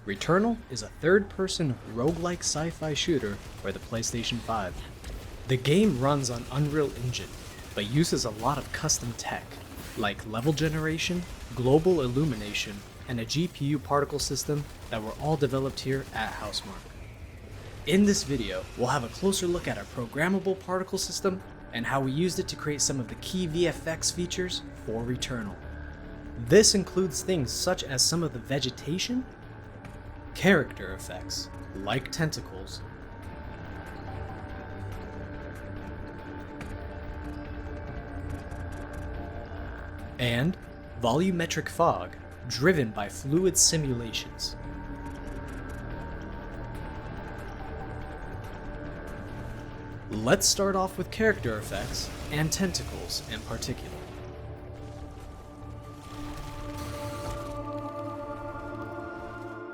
Returnal is a third-person roguelike sci-fi shooter for the PlayStation 5. The game runs on Unreal Engine, but uses a lot of custom tech, like level generation, global illumination, and a GPU particle system that were all developed here at Housemarque. In this video, we'll have a closer look at our programmable particle system and how we used it to create some of the key VFX features for Returnal. This includes things such as some of the vegetation, character effects, like tentacles, and volumetric fog driven by fluid simulations. Let's start off with character effects and tentacles in particular.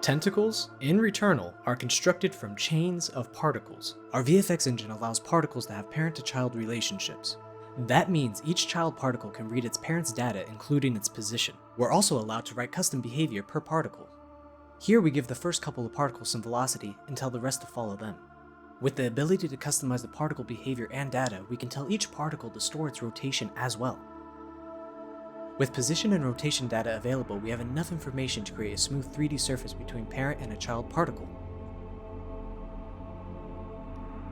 Tentacles in Returnal are constructed from chains of particles. Our VFX engine allows particles to have parent-to-child relationships. That means each child particle can read its parent's data, including its position. We're also allowed to write custom behavior per particle. Here we give the first couple of particles some velocity and tell the rest to follow them. With the ability to customize the particle behavior and data, we can tell each particle to store its rotation as well. With position and rotation data available, we have enough information to create a smooth 3D surface between parent and a child particle.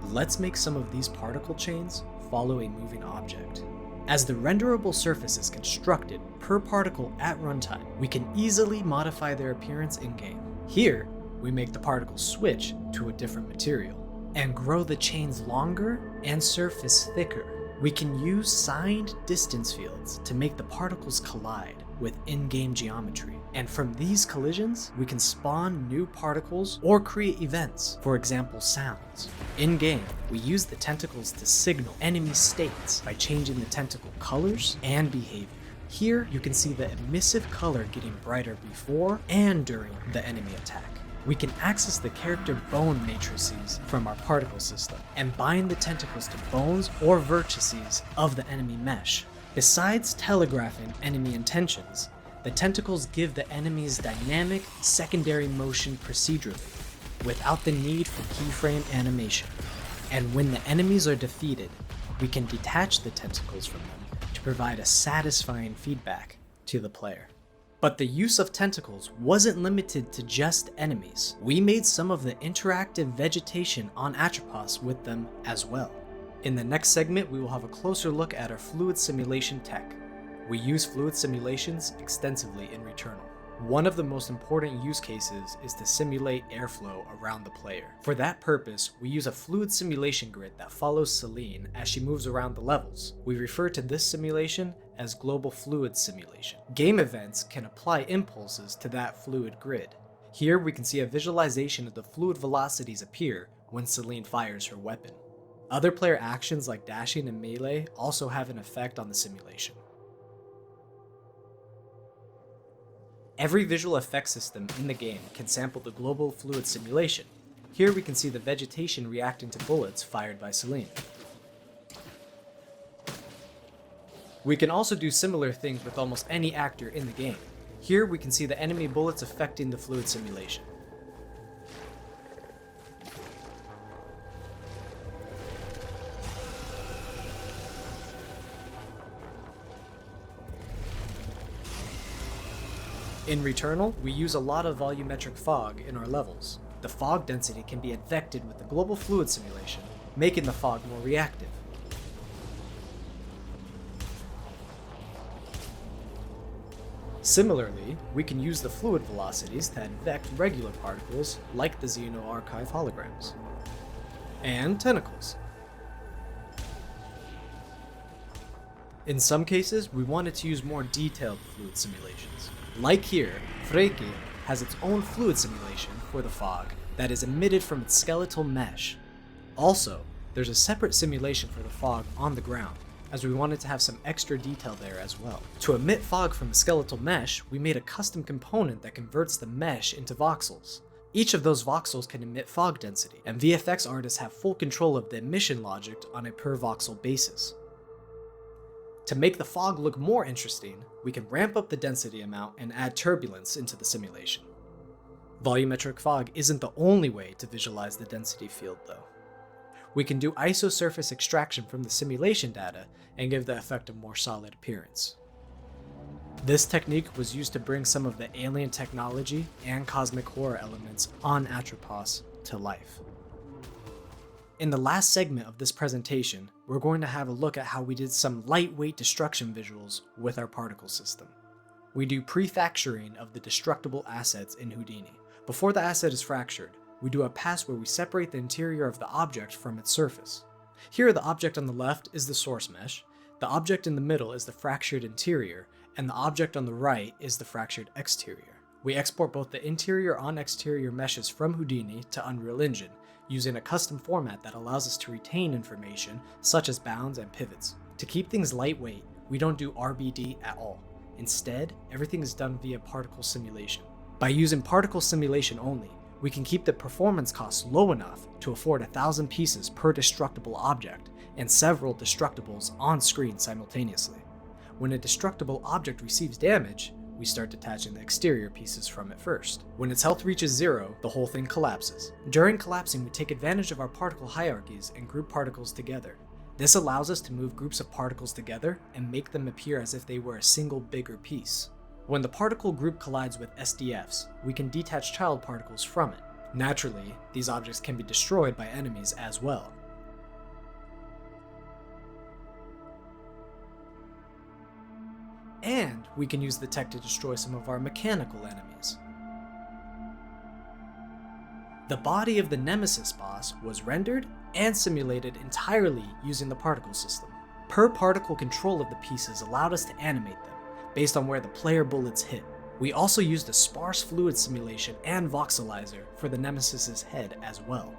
Let's make some of these particle chains follow a moving object. As the renderable surface is constructed per particle at runtime, we can easily modify their appearance in-game. Here, we make the particles switch to a different material and grow the chains longer and surface thicker. We can use signed distance fields to make the particles collide with in-game geometry. And from these collisions, we can spawn new particles or create events, for example, sounds. In-game, we use the tentacles to signal enemy states by changing the tentacle colors and behavior. Here, you can see the emissive color getting brighter before and during the enemy attack. We can access the character bone matrices from our particle system and bind the tentacles to bones or vertices of the enemy mesh. Besides telegraphing enemy intentions, the tentacles give the enemies dynamic secondary motion procedurally, without the need for keyframe animation. And when the enemies are defeated, we can detach the tentacles from them to provide a satisfying feedback to the player. But the use of tentacles wasn't limited to just enemies. We made some of the interactive vegetation on Atropos with them as well. In the next segment, we will have a closer look at our fluid simulation tech. We use fluid simulations extensively in Returnal. One of the most important use cases is to simulate airflow around the player. For that purpose, we use a fluid simulation grid that follows Celine as she moves around the levels. We refer to this simulation as global fluid simulation. Game events can apply impulses to that fluid grid. Here we can see a visualization of the fluid velocities appear when Celine fires her weapon. Other player actions like dashing and melee also have an effect on the simulation. Every visual effects system in the game can sample the global fluid simulation. Here we can see the vegetation reacting to bullets fired by Celine. We can also do similar things with almost any actor in the game. Here we can see the enemy bullets affecting the fluid simulation. In Returnal, we use a lot of volumetric fog in our levels. The fog density can be affected with the global fluid simulation, making the fog more reactive. Similarly, we can use the fluid velocities to affect regular particles like the Xeno Archive holograms. And tentacles. In some cases, we wanted to use more detailed fluid simulations. Like here, Freki has its own fluid simulation for the fog that is emitted from its skeletal mesh. Also, there's a separate simulation for the fog on the ground, as we wanted to have some extra detail there as well. To emit fog from the skeletal mesh, we made a custom component that converts the mesh into voxels. Each of those voxels can emit fog density, and VFX artists have full control of the emission logic on a per voxel basis. To make the fog look more interesting, we can ramp up the density amount and add turbulence into the simulation. Volumetric fog isn't the only way to visualize the density field, though. We can do isosurface extraction from the simulation data and give the effect a more solid appearance. This technique was used to bring some of the alien technology and cosmic horror elements on Atropos to life. In the last segment of this presentation, we're going to have a look at how we did some lightweight destruction visuals with our particle system. We do prefacturing of the destructible assets in Houdini. Before the asset is fractured, we do a pass where we separate the interior of the object from its surface. Here, the object on the left is the source mesh, the object in the middle is the fractured interior, and the object on the right is the fractured exterior. We export both the interior on exterior meshes from Houdini to Unreal Engine, using a custom format that allows us to retain information such as bounds and pivots. To keep things lightweight, we don't do RBD at all. Instead, everything is done via particle simulation. By using particle simulation only, we can keep the performance costs low enough to afford 1,000 pieces per destructible object and several destructibles on screen simultaneously. When a destructible object receives damage, we start detaching the exterior pieces from it first. When its health reaches 0, the whole thing collapses. During collapsing, we take advantage of our particle hierarchies and group particles together. This allows us to move groups of particles together and make them appear as if they were a single bigger piece. When the particle group collides with SDFs, we can detach child particles from it. Naturally, these objects can be destroyed by enemies as well. And we can use the tech to destroy some of our mechanical enemies. The body of the Nemesis boss was rendered and simulated entirely using the particle system. Per particle control of the pieces allowed us to animate them, based on where the player bullets hit. We also used a sparse fluid simulation and voxelizer for the Nemesis's head as well.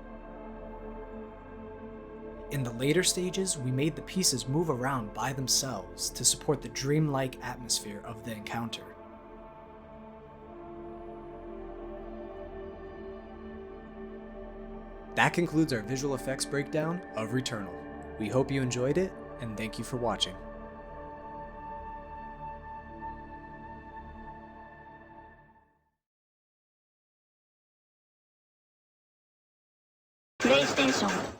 In the later stages, we made the pieces move around by themselves to support the dreamlike atmosphere of the encounter. That concludes our visual effects breakdown of Returnal. We hope you enjoyed it, and thank you for watching. PlayStation